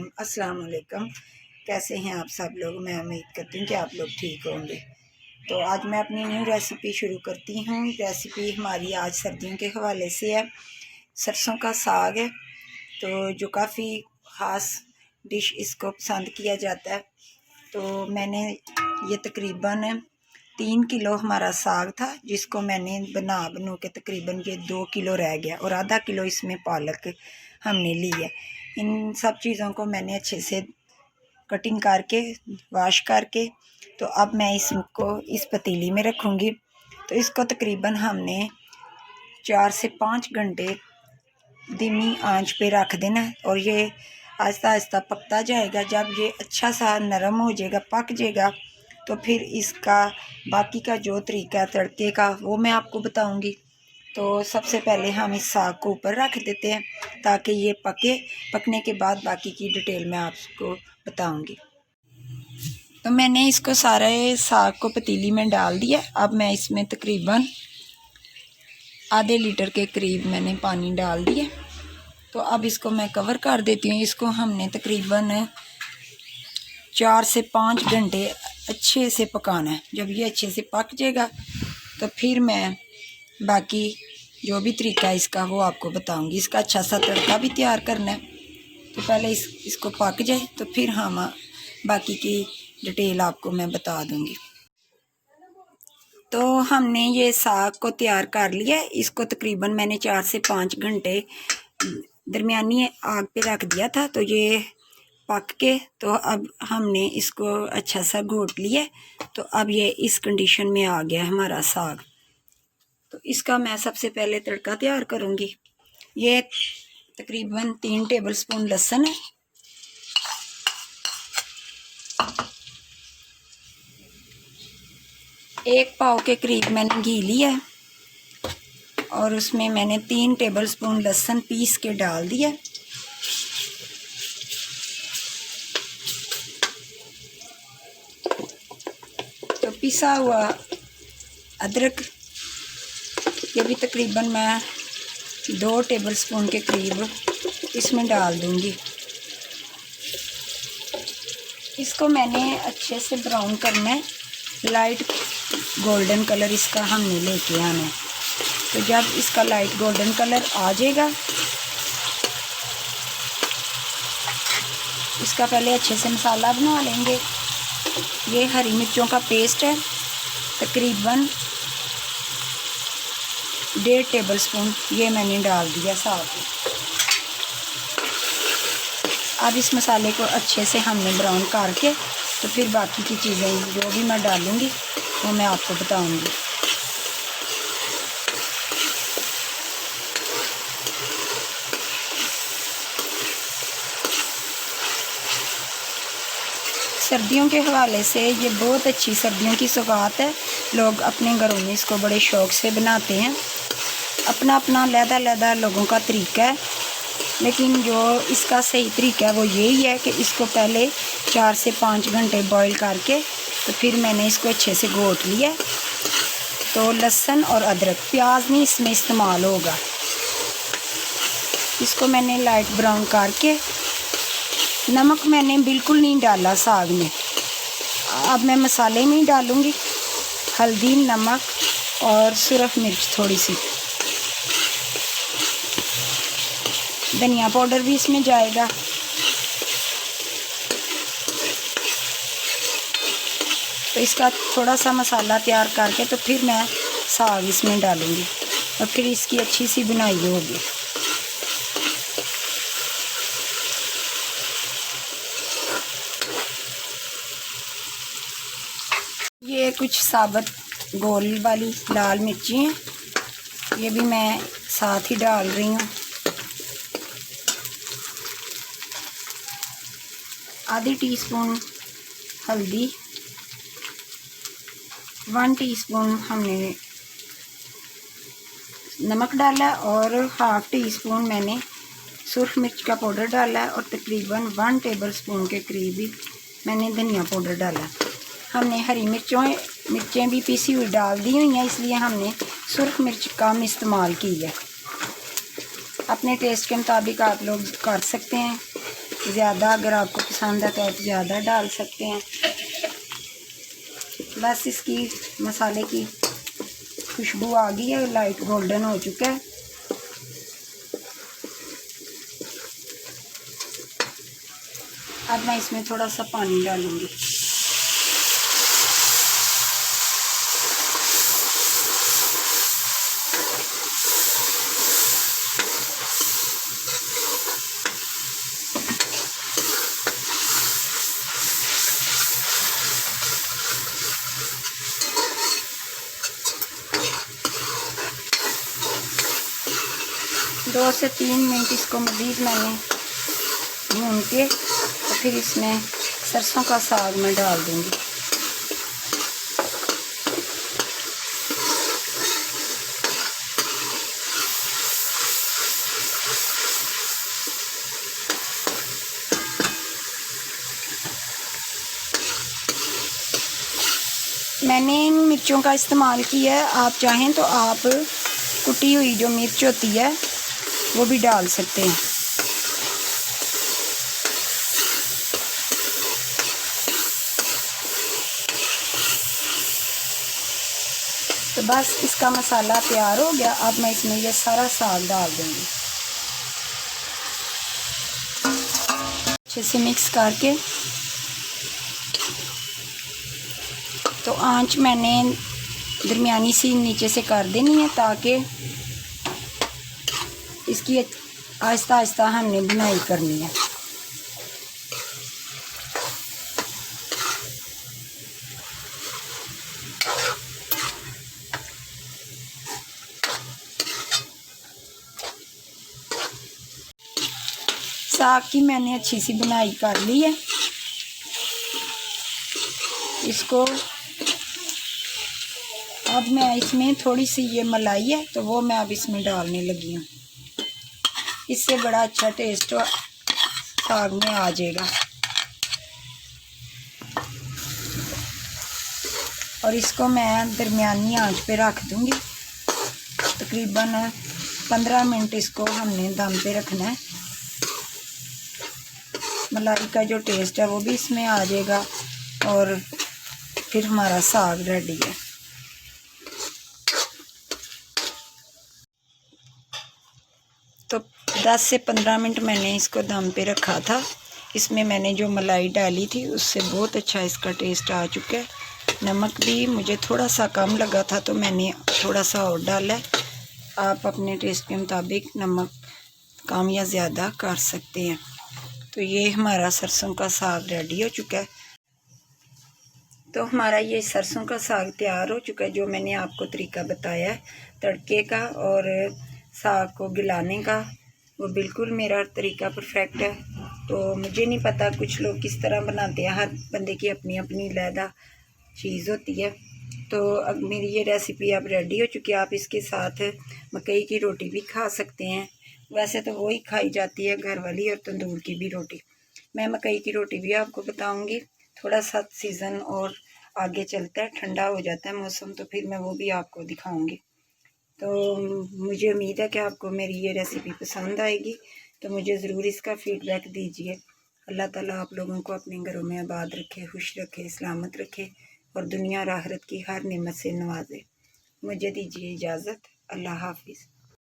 रहीम। अस्सलाम वालेकुम। कैसे हैं आप सब लोग? मैं उम्मीद करती हूँ कि आप लोग ठीक होंगे। तो आज मैं अपनी न्यू रेसिपी शुरू करती हूँ। रेसिपी हमारी आज सर्दियों के हवाले से है। सरसों का साग है, तो जो काफ़ी ख़ास डिश इसको पसंद किया जाता है। तो मैंने ये तकरीबन 3 किलो हमारा साग था, जिसको मैंने बना के तकरीबन ये 2 किलो रह गया, और आधा किलो इसमें पालक हमने ली है। इन सब चीज़ों को मैंने अच्छे से कटिंग करके वॉश करके, तो अब मैं इसको इस पतीली में रखूँगी। तो इसको तकरीबन हमने 4 से 5 घंटे धीमी आंच पे रख देना है, और ये आहिस्ता आहिस्ता पकता जाएगा। जब ये अच्छा सा नरम हो जाएगा, पक जाएगा, तो फिर इसका बाकी का जो तरीका है तड़के का, वो मैं आपको बताऊंगी। तो सबसे पहले हम इस साग को ऊपर रख देते हैं ताकि ये पकने के बाद बाकी की डिटेल मैं आपको बताऊंगी। तो मैंने इसको सारे साग को पतीली में डाल दिया। अब मैं इसमें तकरीबन आधे लीटर के करीब मैंने पानी डाल दिया। तो अब इसको मैं कवर कर देती हूँ। इसको हमने तकरीबन 4 से 5 घंटे अच्छे से पकाना है। जब ये अच्छे से पक जाएगा तो फिर मैं बाकी जो भी तरीका है इसका वो आपको बताऊंगी। इसका अच्छा सा तड़का भी तैयार करना है। तो पहले इसको पक जाए तो फिर हम बाकी की डिटेल आपको मैं बता दूंगी। तो हमने ये साग को तैयार कर लिया है। इसको तकरीबन मैंने 4 से 5 घंटे दरमियानी आग पे रख दिया था। तो ये पक के, तो अब हमने इसको अच्छा सा घोट लिया। तो अब ये इस कंडीशन में आ गया हमारा साग। तो इसका मैं सबसे पहले तड़का तैयार करूँगी। ये तकरीबन 3 टेबलस्पून लहसुन है, एक पाव के करीब मैंने घी लिया है, और उसमें मैंने 3 टेबलस्पून लहसुन पीस के डाल दिया। तो पिसा हुआ अदरक, ये भी तकरीबन मैं 2 टेबलस्पून के करीब इसमें डाल दूंगी। इसको मैंने अच्छे से ब्राउन करना है। लाइट गोल्डन कलर इसका हमने लेके आना है। तो जब इसका लाइट गोल्डन कलर आ जाएगा, इसका पहले अच्छे से मसाला बना लेंगे। ये हरी मिर्चों का पेस्ट है, तकरीबन 1.5 टेबलस्पून ये मैंने डाल दिया साथ में। अब इस मसाले को अच्छे से हमने ब्राउन करके, तो फिर बाकी की चीज़ें जो भी मैं डालूँगी वो मैं आपको बताऊँगी। सर्दियों के हवाले से ये बहुत अच्छी सर्दियों की सौगात है। लोग अपने घरों में इसको बड़े शौक़ से बनाते हैं। अपना अपना अलग-अलग लोगों का तरीका है, लेकिन जो इसका सही तरीका है वो यही है कि इसको पहले 4 से 5 घंटे बॉईल करके, तो फिर मैंने इसको अच्छे से घोट लिया। तो लहसुन और अदरक, प्याज नहीं इसमें इस्तेमाल होगा। इसको मैंने लाइट ब्राउन करके, नमक मैंने बिल्कुल नहीं डाला साग में। अब मैं मसाले में ही डालूँगी, हल्दी, नमक और सुरख मिर्च थोड़ी सी। धनिया पाउडर भी इसमें जाएगा। तो इसका थोड़ा सा मसाला तैयार करके, तो फिर मैं साग इसमें डालूँगी, और फिर इसकी अच्छी सी बुनाई होगी। ये कुछ साबुत गोल वाली लाल मिर्ची हैं, ये भी मैं साथ ही डाल रही हूँ। आधी टीस्पून हल्दी, 1 टीस्पून हमने नमक डाला, और हाफ़ टी-स्पून मैंने सुरख मिर्च का पाउडर डाला, और तकरीबन 1 टेबलस्पून के करीब ही मैंने धनिया पाउडर डाला। हमने हरी मिर्चें भी पीसी हुई डाल दी हुई हैं, इसलिए हमने सुरख मिर्च कम इस्तेमाल की है। अपने टेस्ट के मुताबिक आप लोग कर सकते हैं। ज़्यादा अगर आपको पसंद है तो आप ज़्यादा डाल सकते हैं। बस इसकी मसाले की खुशबू आ गई है, लाइट गोल्डन हो चुका है। अब मैं इसमें थोड़ा सा पानी डालूंगी। दो से 3 मिनट इसको मज़ीद मैंने भून के और फिर इसमें सरसों का साग मैं डाल दूंगी। मैंने इन मिर्चों का इस्तेमाल किया है, आप चाहें तो आप कुटी हुई जो मिर्च होती है वो भी डाल सकते हैं। तो बस इसका मसाला तैयार हो गया। अब मैं इसमें ये सारा साग डाल दूँगी, अच्छे से मिक्स करके। तो आंच मैंने दरमियानी सी नीचे से कर देनी है ताकि इसकी आहिस्ता आहिस्ता हमने बुनाई करनी है। साग की मैंने अच्छी सी बुनाई कर ली है। इसको अब मैं इसमें थोड़ी सी ये मलाई है तो वो मैं अब इसमें डालने लगी हूँ। इससे बड़ा अच्छा टेस्ट साग में आ जाएगा। और इसको मैं दरमियानी आंच पे रख दूँगी। तकरीबन 15 मिनट इसको हमने दम पे रखना है। मलाई का जो टेस्ट है वो भी इसमें आ जाएगा और फिर हमारा साग रेडी है। तो 10 से 15 मिनट मैंने इसको दम पे रखा था। इसमें मैंने जो मलाई डाली थी उससे बहुत अच्छा इसका टेस्ट आ चुका है। नमक भी मुझे थोड़ा सा कम लगा था तो मैंने थोड़ा सा और डाला है। आप अपने टेस्ट के मुताबिक नमक कम या ज़्यादा कर सकते हैं। तो ये हमारा सरसों का साग रेडी हो चुका है। तो हमारा ये सरसों का साग तैयार हो चुका है। जो मैंने आपको तरीका बताया है तड़के का और साग को गिलाने का, वो बिल्कुल मेरा तरीका परफेक्ट है। तो मुझे नहीं पता कुछ लोग किस तरह बनाते हैं, हर बंदे की अपनी अपनी अलग चीज़ होती है। तो अब मेरी ये रेसिपी अब रेडी हो चुकी है। आप इसके साथ मकई की रोटी भी खा सकते हैं। वैसे तो वही खाई जाती है घर वाली, और तंदूर की भी रोटी। मैं मकई की रोटी भी आपको बताऊंगी। थोड़ा सा सीज़न और आगे चलता है, ठंडा हो जाता है मौसम, तो फिर मैं वो भी आपको दिखाऊंगी। तो मुझे उम्मीद है कि आपको मेरी ये रेसिपी पसंद आएगी। तो मुझे ज़रूर इसका फ़ीडबैक दीजिए। अल्लाह ताला आप लोगों को अपने घरों में आबाद रखे, खुश रखे, सलामत रखे और दुनिया और आखिरत की हर नेमत से नवाजे। मुझे दीजिए इजाज़त। अल्लाह हाफिज़।